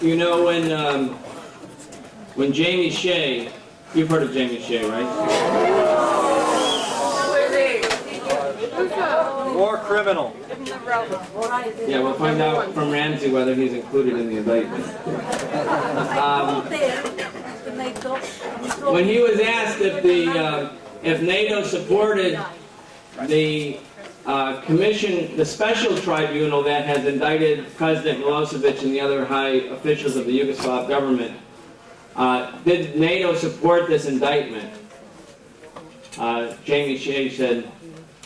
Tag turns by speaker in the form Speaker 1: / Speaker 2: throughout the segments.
Speaker 1: You know, when Jamie Shea, you've heard of Jamie Shea, right?
Speaker 2: War criminal.
Speaker 1: Yeah, we'll find out from Ramsey whether he's included in the indictment. When he was asked if NATO supported the commission, the special tribunal that has indicted President Milosevic and the other high officials of the Yugoslav government, did NATO support this indictment? Jamie Shea said,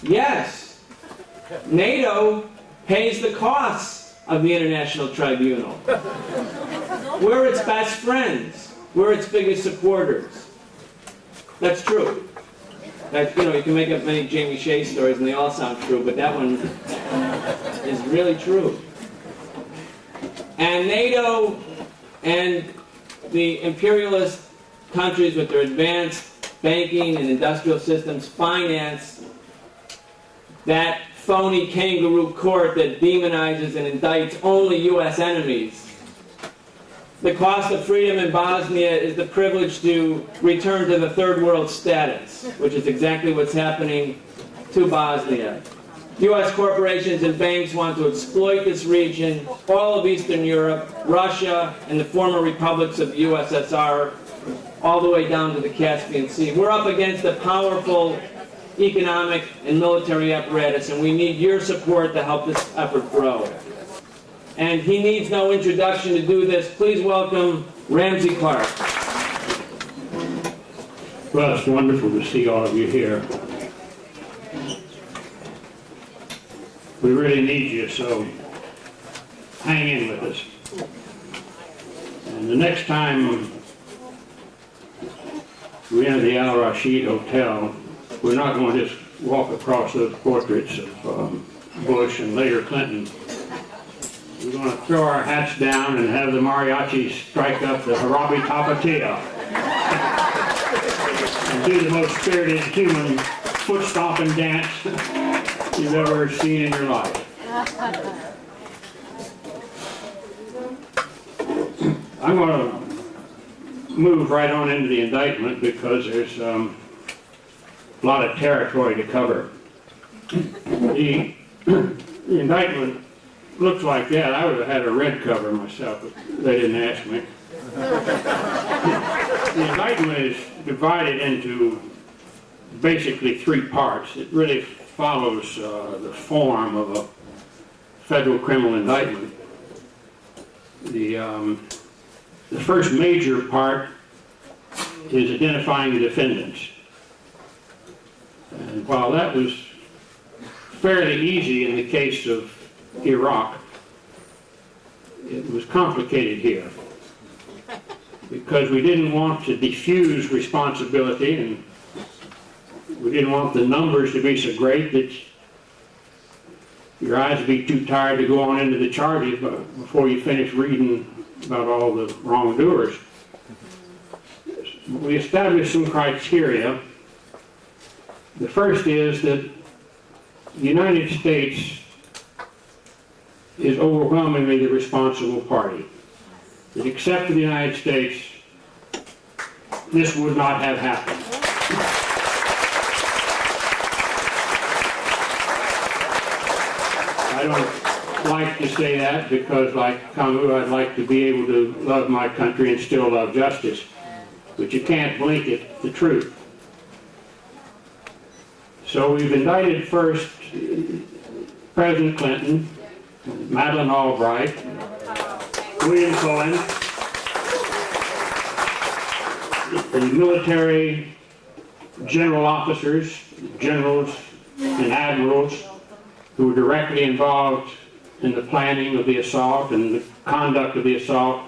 Speaker 1: yes. NATO pays the costs of the International Tribunal. We're its best friends. We're its biggest supporters. That's true. That's, you know, you can make up many Jamie Shea stories and they all sound true, but that one is really true. And NATO and the imperialist countries with their advanced banking and industrial systems finance that phony kangaroo court that demonizes and indicts only U.S. enemies. The cost of freedom in Bosnia is the privilege to return to the third world status, which is exactly what's happening to Bosnia. U.S. corporations and banks want to exploit this region, all of Eastern Europe, Russia, and the former republics of the USSR, all the way down to the Caspian Sea. We're up against a powerful economic and military apparatus, and we need your support to help this effort grow. And he needs no introduction to do this. Please welcome Ramsey Clark.
Speaker 3: Well, it's wonderful to see all of you here. We really need you, so hang in with us. And the next time we enter the Al Rashid Hotel, we're not going to just walk across those portraits of Bush and later Clinton. We're going to throw our hats down and have the mariachi strike up the Harabi Tapatia and do the most spirited human foot stomping dance you've ever seen in your life. I'm going to move right on into the indictment because there's a lot of territory to cover. The indictment looks like that. I would have had a red cover myself, but they didn't ask me. The indictment is divided into basically three parts. It really follows the form of a federal criminal indictment. The first major part is identifying the defendants. And while that was fairly easy in the case of Iraq, it was complicated here because we didn't want to diffuse responsibility and we didn't want the numbers to be so great that your eyes would be too tired to go on into the charges before you finish reading about all the wrongdoers. We established some criteria. The first is that the United States is overwhelmingly the responsible party. That except for the United States, this would not have happened. I don't like to say that because, like Camus, I'd like to be able to love my country and still love justice. But you can't blanket the truth. So we've indicted first President Clinton, Madeleine Albright, William Cohen, the military general officers, generals and admirals who were directly involved in the planning of the assault and the conduct of the assault,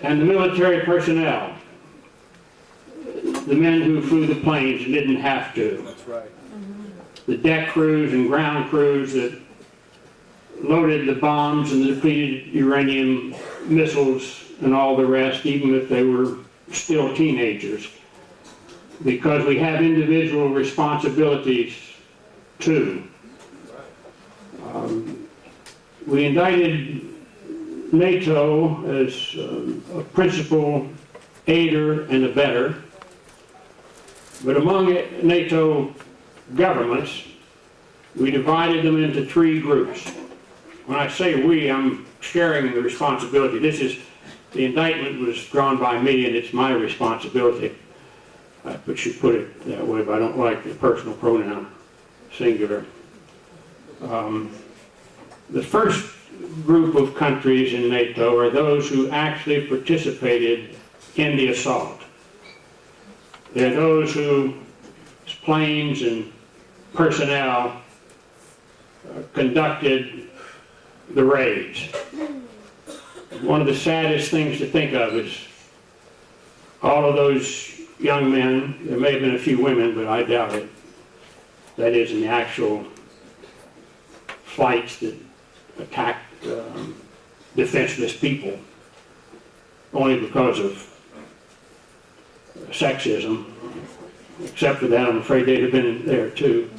Speaker 3: and the military personnel, the men who flew the planes and didn't have to.
Speaker 2: That's right.
Speaker 3: The deck crews and ground crews that loaded the bombs and the depleted uranium missiles and all the rest, even if they were still teenagers. Because we have individual responsibilities too. We indicted NATO as a principal aider and abettor, but among NATO governments, we divided them into 3 groups. When I say we, I'm sharing the responsibility. The indictment was drawn by me, and it's my responsibility. I should put it that way, but I don't like the personal pronoun, singular. The first group of countries in NATO are those who actually participated in the assault. They're those whose planes and personnel conducted the raids. One of the saddest things to think of is all of those young men, there may have been a few women, but I doubt it, that is in the actual flights that attacked defenseless people only because of sexism. Except for that, I'm afraid they'd have been there too.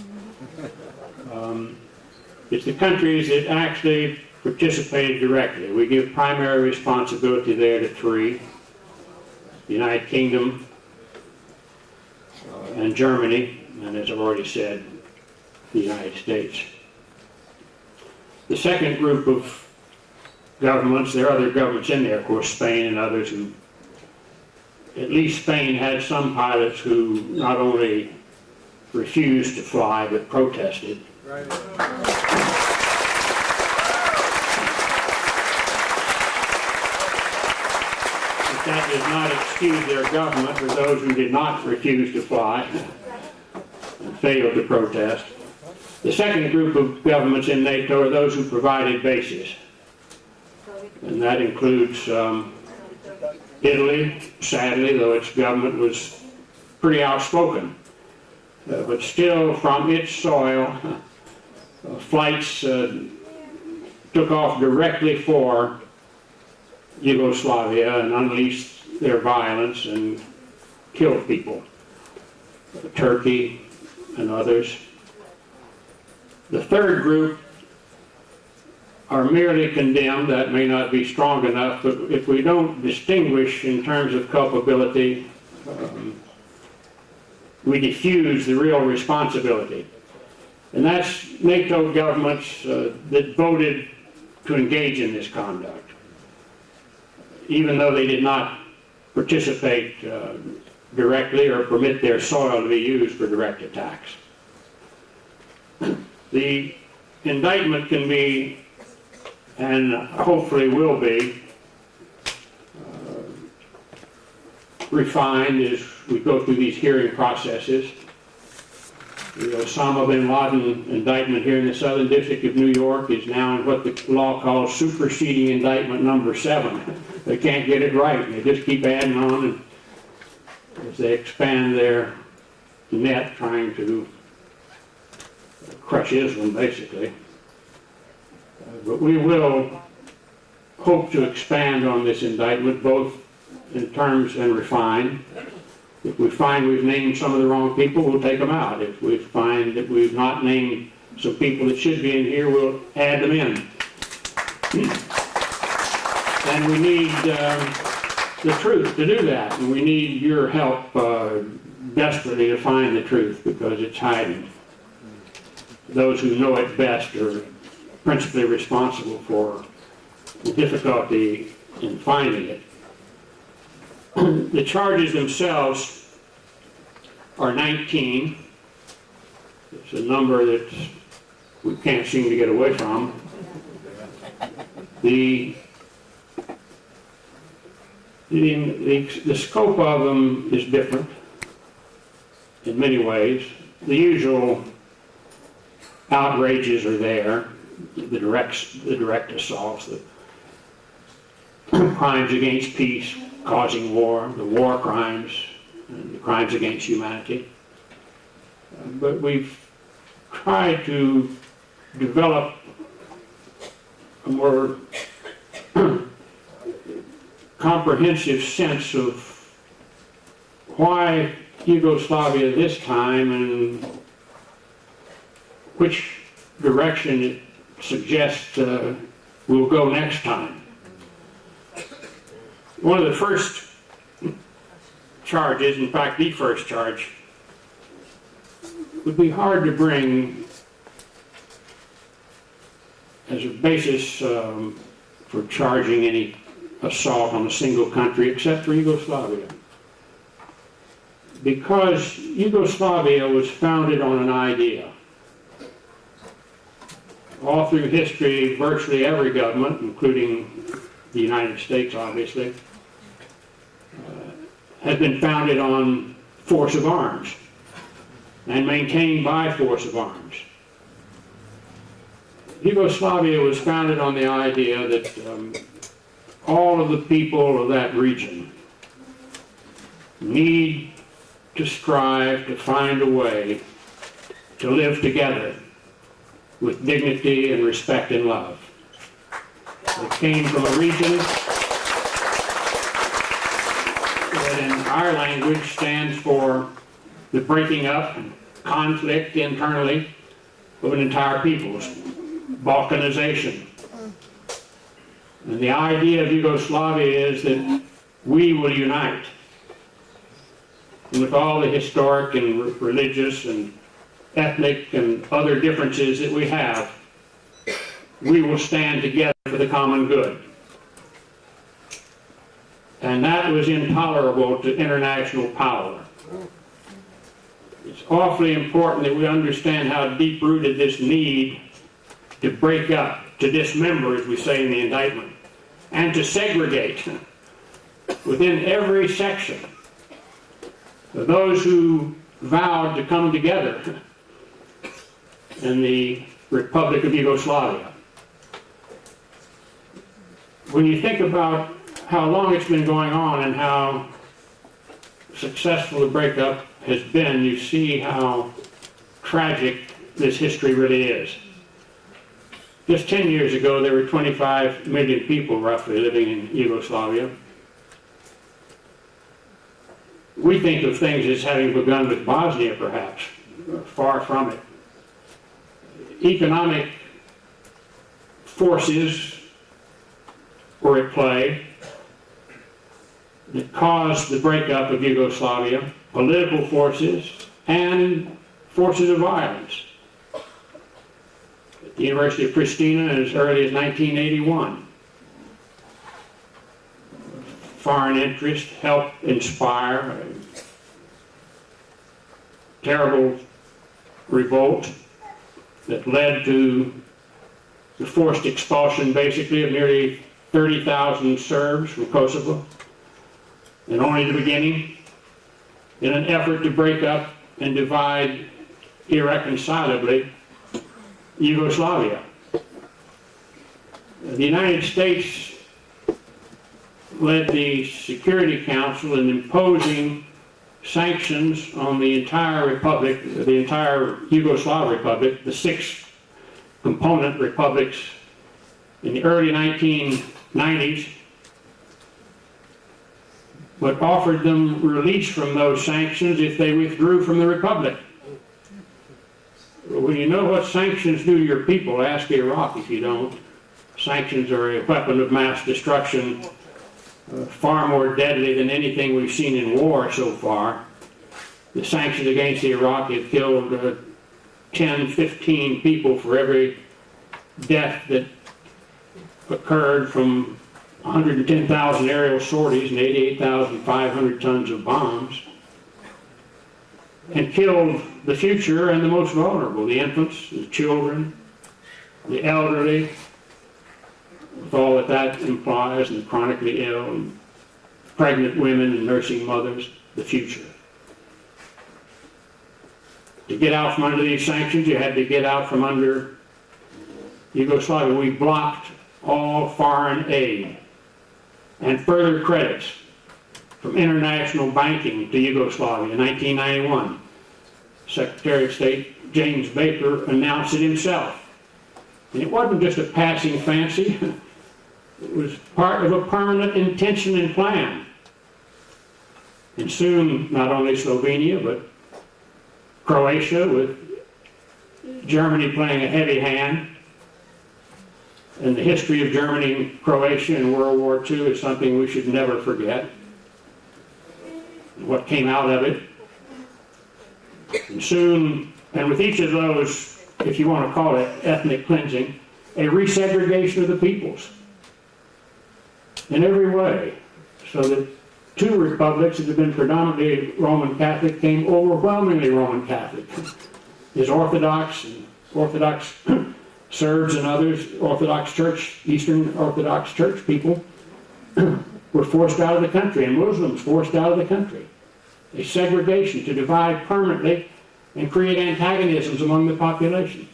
Speaker 3: It's the countries that actually participated directly. We give primary responsibility there to 3, the United Kingdom and Germany, and as I've already said, the United States. The second group of governments, there are other governments in there, of course, Spain and others who, at least Spain had some pilots who not only refused to fly but protested. Right. But that does not excuse their government for those who did not refuse to fly and failed to protest. The second group of governments in NATO are those who provided bases. And that includes Italy, sadly, though its government was pretty outspoken. But still, from its soil, flights took off directly for Yugoslavia and unleashed their violence and killed people. Turkey and others. The third group are merely condemned. That may not be strong enough, but if we don't distinguish in terms of culpability, we diffuse the real responsibility. And that's NATO governments that voted to engage in this conduct, even though they did not participate directly or permit their soil to be used for direct attacks. The indictment can be, and hopefully will be, refined as we go through these hearing processes. The Osama bin Laden indictment here in the Southern District of New York is now in what the law calls superseding indictment number 7. They can't get it right. They just keep adding on, and as they expand their net trying to crush Islam, basically. But we will hope to expand on this indictment, both in terms and refine. If we find we've named some of the wrong people, we'll take them out. If we find that we've not named some people that should be in here, we'll add them in. And we need the truth to do that, and we need your help desperately to find the truth, because it's hiding. Those who know it best are principally responsible for the difficulty in finding it. The charges themselves are 19. It's a number that we can't seem to get away from. The scope of them is different in many ways. The usual outrages are there, the direct assaults, the crimes against peace, causing war, the war crimes, and the crimes against humanity. But we've tried to develop a more comprehensive sense of why Yugoslavia this time and which direction it suggests we'll go next time. One of the first charges, in fact the first charge, would be hard to bring as a basis for charging any assault on a single country except for Yugoslavia. Because Yugoslavia was founded on an idea. All through history, virtually every government, including the United States obviously, has been founded on force of arms and maintained by force of arms. Yugoslavia was founded on the idea that all of the people of that region need to strive to find a way to live together with dignity and respect and love. They came from a region that in our language stands for the breaking up and conflict internally of an entire people's balkanization. And the idea of Yugoslavia is that we will unite. And with all the historic and religious and ethnic and other differences that we have, we will stand together for the common good. And that was intolerable to international power. It's awfully important that we understand how deep-rooted this need to break up, to dismember, as we say in the indictment, and to segregate within every section of those who vowed to come together in the Republic of Yugoslavia. When you think about how long it's been going on and how successful the breakup has been, you see how tragic this history really is. Just 10 years ago, there were 25 million people roughly living in Yugoslavia. We think of things as having begun with Bosnia, perhaps. Far from it. Economic forces were at play that caused the breakup of Yugoslavia, political forces and forces of violence. At the University of Pristina as early as 1981, foreign interest helped inspire a terrible revolt that led to the forced expulsion, basically, of nearly 30,000 Serbs from Kosovo, and only the beginning, in an effort to break up and divide irreconcilably Yugoslavia. The United States led the Security Council in imposing sanctions on the entire republic, the entire Yugoslav Republic, the 6 component republics in the early 1990s, but offered them release from those sanctions if they withdrew from the republic. When you know what sanctions do to your people, ask Iraq if you don't. Sanctions are a weapon of mass destruction, far more deadly than anything we've seen in war so far. The sanctions against Iraq have killed 10, 15 people for every death that occurred from 110,000 aerial sorties and 88,500 tons of bombs, and killed the future and the most vulnerable, the infants, the children, the elderly, with all that that implies, and the chronically ill, and pregnant women and nursing mothers, the future. To get out from under these sanctions, you had to get out from under Yugoslavia. We blocked all foreign aid and further credits from international banking to Yugoslavia in 1991. Secretary of State James Baker announced it himself. And it wasn't just a passing fancy. It was part of a permanent intention and plan. And soon, not only Slovenia, but Croatia, with Germany playing a heavy hand, And the history of Germany and Croatia in World War II is something we should never forget. And what came out of it. And soon, and with each of those, if you want to call it ethnic cleansing, a resegregation of the peoples in every way, so that two republics that have been predominantly Roman Catholic became overwhelmingly Roman Catholic. There's Orthodox and Orthodox Serbs and others, Orthodox Church, Eastern Orthodox Church people were forced out of the country, and Muslims forced out of the country. A segregation to divide permanently and create antagonisms among the population.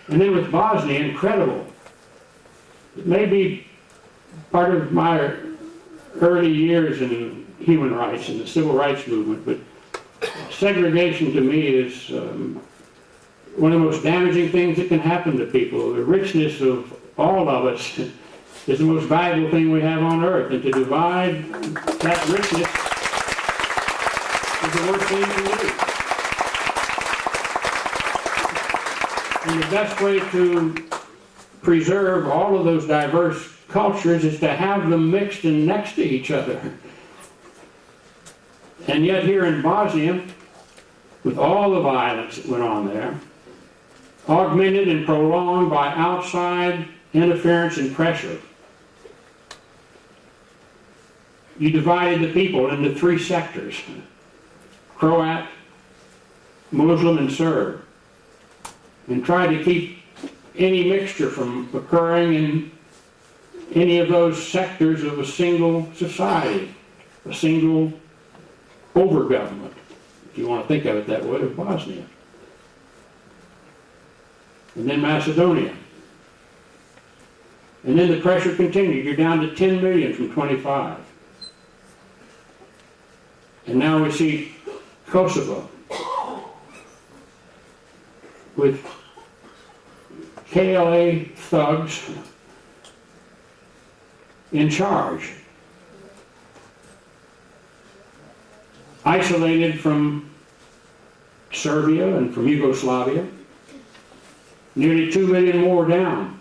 Speaker 3: And then with Bosnia, incredible. It may be part of my early years in human rights and the civil rights movement, but segregation to me is one of the most damaging things that can happen to people. The richness of all of us is the most valuable thing we have on earth, and to divide that richness is the worst thing you can do. And the best way to preserve all of those diverse cultures is to have them mixed and next to each other. And yet here in Bosnia, with all the violence that went on there, augmented and prolonged by outside interference and pressure, you divided the people into three sectors: Croat, Muslim, and Serb, and tried to keep any mixture from occurring in any of those sectors of a single society, a single over-government, if you want to think of it that way, of Bosnia. And then Macedonia. And then the pressure continued. You're down to 10 million from 25. And now we see Kosovo with KLA thugs in charge, isolated from Serbia and from Yugoslavia, nearly 2 million more down.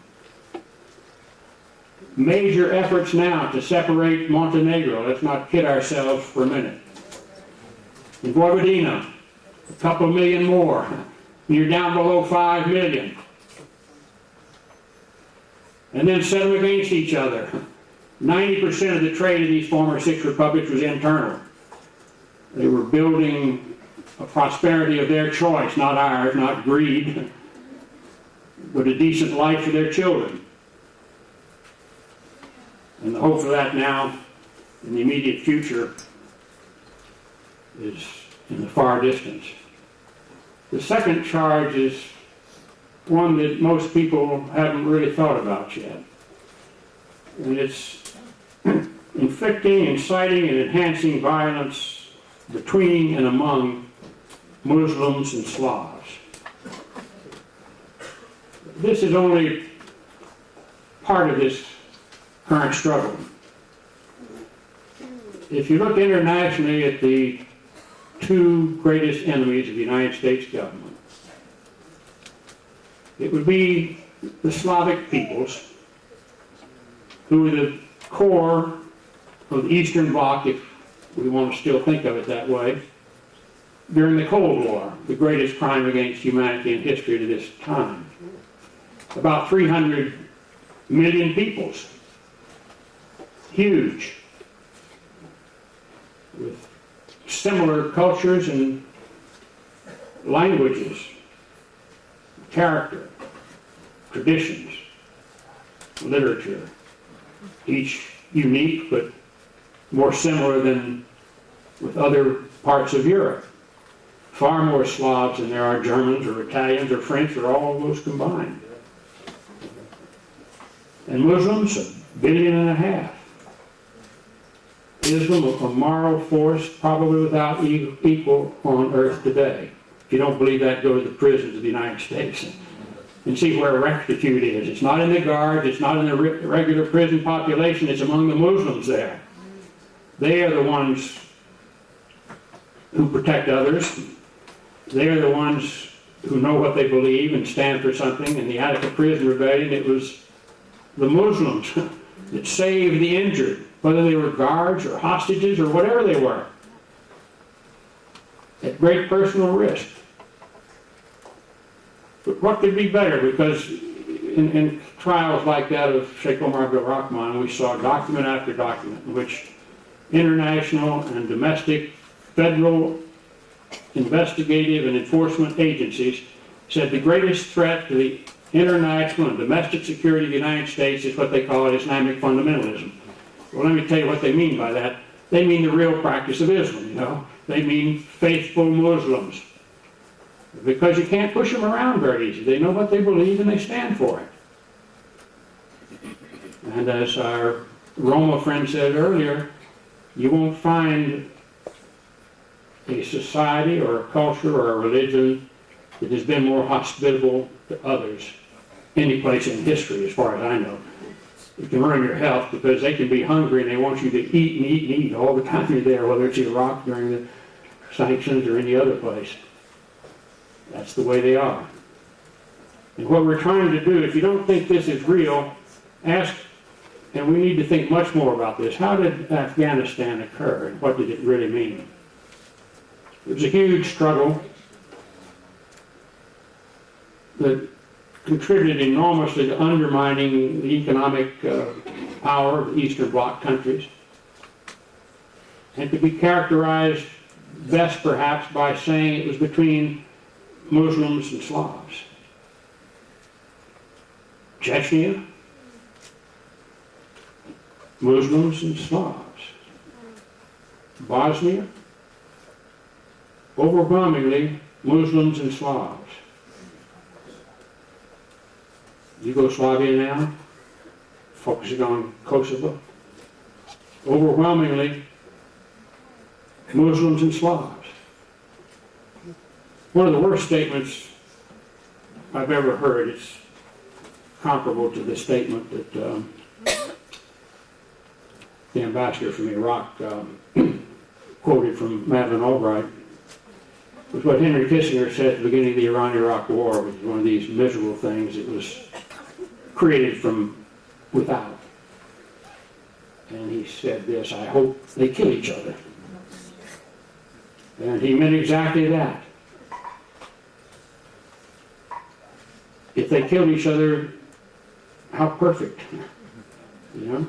Speaker 3: Major efforts now to separate Montenegro. Let's not kid ourselves for a minute. In Vojvodina, a couple million more. You're down below 5 million. And then set them against each other. 90% of the trade of these former six republics was internal. They were building a prosperity of their choice, not ours, not greed, but a decent life for their children. And the hope for that now, in the immediate future, is in the far distance. The second charge is one that most people haven't really thought about yet. And it's inflicting, inciting, and enhancing violence between and among Muslims and Slavs. This is only part of this current struggle. If you look internationally at the two greatest enemies of the United States government, it would be the Slavic peoples, who were the core of the Eastern Bloc, if we want to still think of it that way, during the Cold War, the greatest crime against humanity in history to this time. About 300 million peoples. Huge. With similar cultures and languages, character, traditions, literature, each unique but more similar than with other parts of Europe. Far more Slavs than there are Germans or Italians or French or all of those combined. And Muslims, 1.5 billion. Islam, a moral force probably without equal on earth today. If you don't believe that, go to the prisons of the United States and see where rectitude is. It's not in the guards, it's not in the regular prison population, it's among the Muslims there. They are the ones who protect others. They are the ones who know what they believe and stand for something. In the Attica Prison Rebellion, it was the Muslims that saved the injured, whether they were guards or hostages or whatever they were, at great personal risk. But what could be better? Because in trials like that of Sheikh Omar bin Rahman, we saw document after document in which international and domestic federal investigative and enforcement agencies said the greatest threat to the international and domestic security of the United States is what they call Islamic fundamentalism. Well, let me tell you what they mean by that. They mean the real practice of Islam, you know. They mean faithful Muslims. Because you can't push them around very easy. They know what they believe and they stand for it. And as our Roma friend said earlier, you won't find a society or a culture or a religion that has been more hospitable to others any place in history, as far as I know. You can ruin your health because they can be hungry and they want you to eat and eat and eat all the time you're there, whether it's Iraq during the sanctions or any other place. That's the way they are. And what we're trying to do, if you don't think this is real, ask, and we need to think much more about this, how did Afghanistan occur and what did it really mean? It was a huge struggle that contributed enormously to undermining the economic power of the Eastern Bloc countries, and could be characterized best perhaps by saying it was between Muslims and Slavs. Chechnya, Muslims and Slavs. Bosnia, overwhelmingly Muslims and Slavs. Yugoslavia now, focusing on Kosovo, overwhelmingly Muslims and Slavs. One of the worst statements I've ever heard, it's comparable to the statement that the ambassador from Iraq quoted from Madeleine Albright, was what Henry Kissinger said at the beginning of the Iran-Iraq War, which was one of these miserable things that was created from without. And he said this, I hope they kill each other. And he meant exactly that. If they killed each other, how perfect, you know?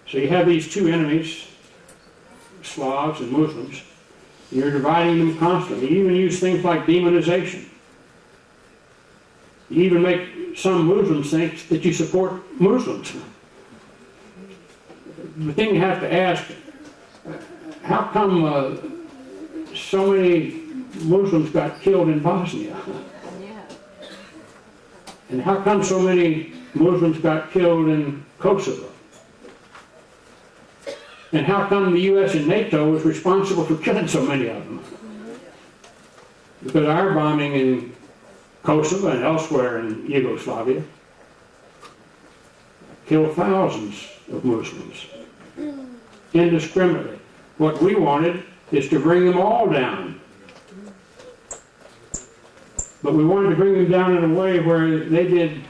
Speaker 3: So you have these two enemies, Slavs and Muslims, and you're dividing them constantly. You even use things like demonization. You even make some Muslims think that you support Muslims. The thing you have to ask, how come so many Muslims got killed in Bosnia? And how come so many Muslims got killed in Kosovo? And how come the U.S. and NATO was responsible for killing so many of them? Because our bombing in Kosovo and elsewhere in Yugoslavia killed thousands of Muslims indiscriminately. What we wanted is to bring them all down. But we wanted to bring them down in a way where they did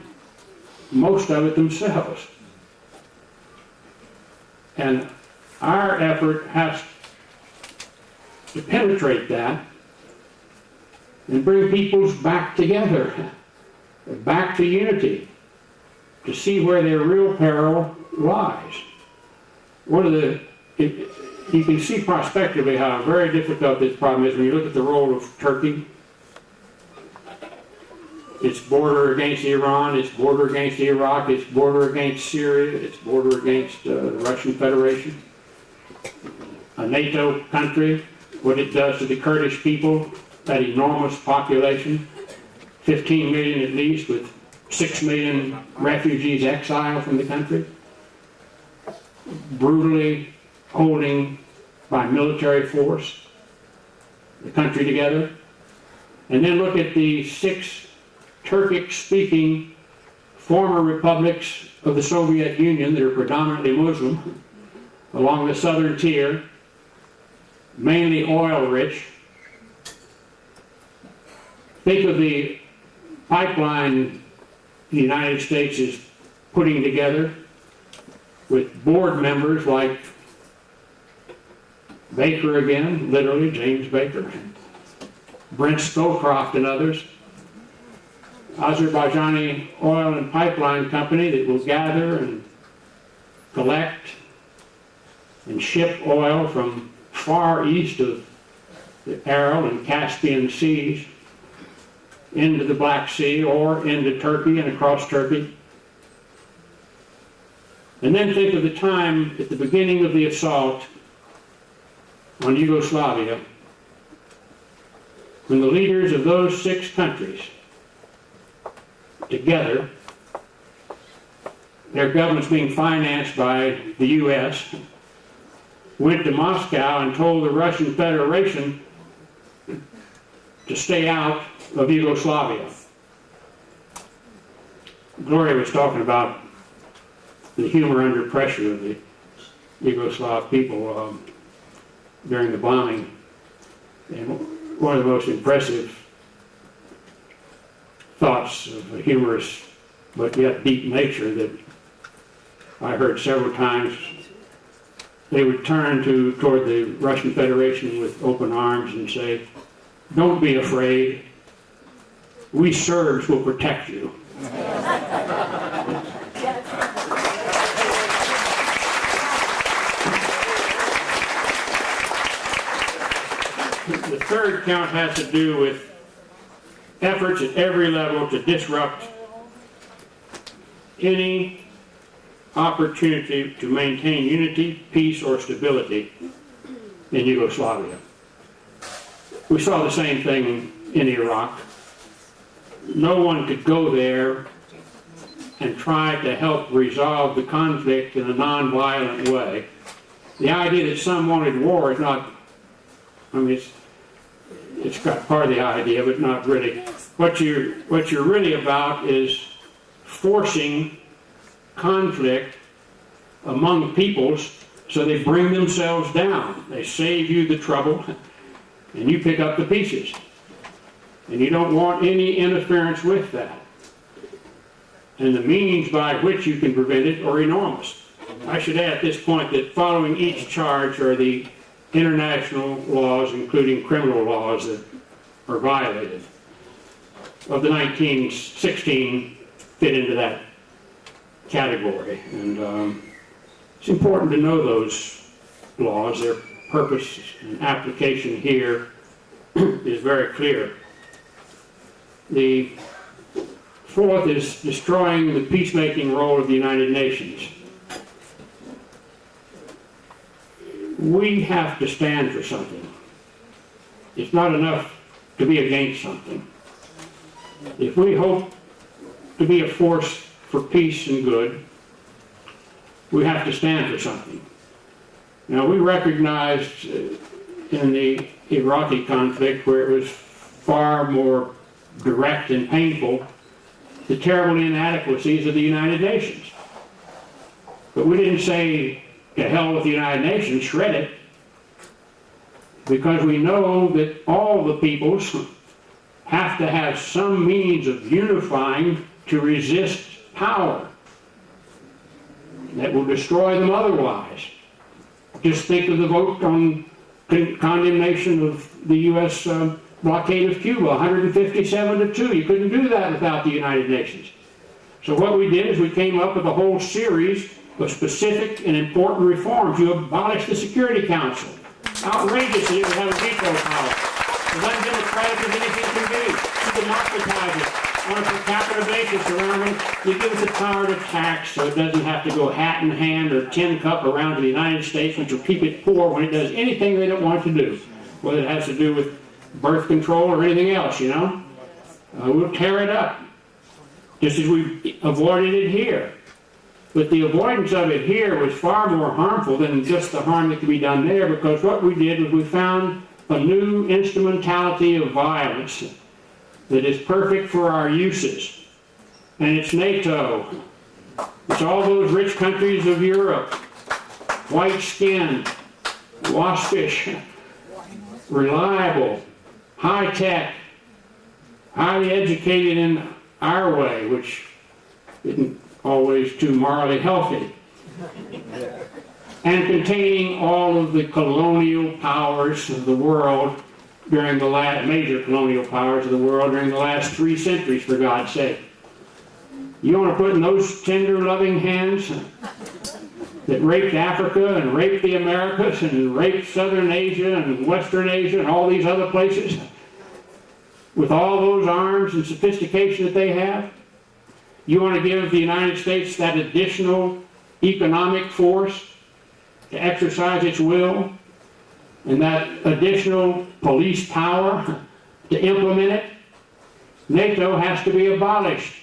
Speaker 3: most of it themselves. And our effort has to penetrate that and bring peoples back together, back to unity, to see where their real peril lies. You can see prospectively how very difficult this problem is when you look at the role of Turkey. Its border against Iran, its border against Iraq, its border against Syria, its border against the Russian Federation. A NATO country, what it does to the Kurdish people, that enormous population, 15 million at least, with 6 million refugees exiled from the country, brutally holding by military force the country together. And then look at the 6 Turkic-speaking former republics of the Soviet Union that are predominantly Muslim along the southern tier, mainly oil-rich. Think of the pipeline the United States is putting together with board members like Baker again, literally, James Baker, Brent Scowcroft and others, Azerbaijani Oil and Pipeline Company that will gather and collect and ship oil from far east of the Aral and Caspian Seas into the Black Sea or into Turkey and across Turkey. And then think of the time at the beginning of the assault on Yugoslavia, when the leaders of those 6 countries together, their governments being financed by the U.S., went to Moscow and told the Russian Federation to stay out of Yugoslavia. Gloria was talking about the humor under pressure of the Yugoslav people during the bombing. And one of the most impressive thoughts of a humorous but yet deep nature that I heard several times, they would turn toward the Russian Federation with open arms and say, "Don't be afraid. We Serbs will protect you." The third count has to do with efforts at every level to disrupt any opportunity to maintain unity, peace, or stability in Yugoslavia. We saw the same thing in Iraq. No one could go there and try to help resolve the conflict in a non-violent way. The idea that some wanted war is not, I mean, it's got part of the idea, but not really. What you're really about is forcing conflict among peoples so they bring themselves down. They save you the trouble, and you pick up the pieces. And you don't want any interference with that. And the means by which you can prevent it are enormous. I should add at this point that following each charge are the international laws, including criminal laws, that are violated. Of the 1916 fit into that category. And it's important to know those laws. Their purpose and application here is very clear. The fourth is destroying the peacemaking role of the United Nations. We have to stand for something. It's not enough to be against something. If we hope to be a force for peace and good, we have to stand for something. Now, we recognized in the Iraqi conflict, where it was far more direct and painful, the terrible inadequacies of the United Nations. But we didn't say, to hell with the United Nations, shred it, because we know that all the peoples have to have some means of unifying to resist power that will destroy them otherwise. Just think of the vote on condemnation of the U.S. blockade of Cuba, 157-2. You couldn't do that without the United Nations. So what we did is we came up with a whole series of specific and important reforms. You abolished the Security Council. Outrageously, it would have a veto power. As undemocratic as anything can be. You democratize it on a per capita basis around it. You give us the power to tax so it doesn't have to go hat in hand or tin cup around to the United States, which will keep it poor when it does anything they don't want it to do, whether it has to do with birth control or anything else, you know. We'll tear it up, just as we avoided it here. But the avoidance of it here was far more harmful than just the harm that could be done there, because what we did was we found a new instrumentality of violence that is perfect for our uses. And it's NATO. It's all those rich countries of Europe, white-skinned, waspish, reliable, high-tech, highly educated in our way, which isn't always too morally healthy, and containing all of the colonial powers of the world during the major colonial powers of the world during the last 3 centuries, for God's sake. You want to put in those tender, loving hands that raped Africa and raped the Americas and raped Southern Asia and Western Asia and all these other places, with all those arms and sophistication that they have? You want to give the United States that additional economic force to exercise its will, and that additional police power to implement it? NATO has to be abolished.